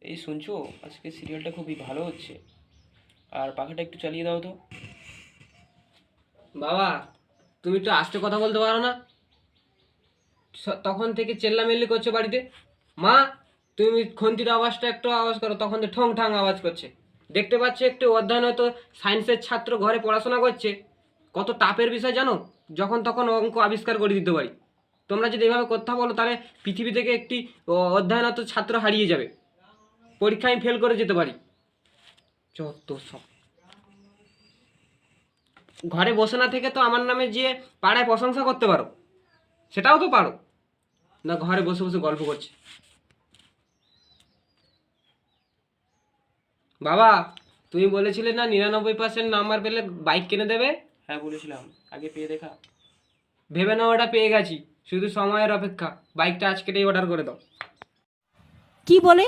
এই শুনছো, আজকে সিরিয়ালটা খুবই ভালো হচ্ছে। আর পাখাটা একটু চালিয়ে দাও তো। বাবা, তুমি একটু আস্তে কথা বলতে পারো না? তখন থেকে চেল্লামেল্লি করছো বাড়িতে। মা, তুমি খন্তির আওয়াজটা একটু আওয়াজ করো, তখন তো ঠং ঠাং আওয়াজ করছে। দেখতে পাচ্ছি একটু অধ্যয়ন, হয়তো সায়েন্সের ছাত্র ঘরে পড়াশোনা করছে। কত টাপের বিষয় জানো? যখন তখন অঙ্ক আবিষ্কার করে দিতে পারি। তোমরা যদি এভাবে কথা বলো, তাহলে পৃথিবী থেকে একটি অধ্যয়নত ছাত্র হারিয়ে যাবে। পরীক্ষায় ফেল করে যেতে পারি। যত সব। ঘরে বসে না থেকে তো আমার নামে যে পাড়ায় প্রশংসা করতে পারো, সেটাও তো পারো না। ঘরে বসে বসে গল্প করছে। বাবা, তুমি বলেছিলে না 99% নাম্বার পেলে বাইক কিনে দেবে? হ্যাঁ বলেছিলাম, আগে পেয়ে দেখা। ভেবে নাও ওটা পেয়ে গেছি, শুধু সময়ের অপেক্ষা। বাইকটা আজকেই অর্ডার করে দাও। কি বলে?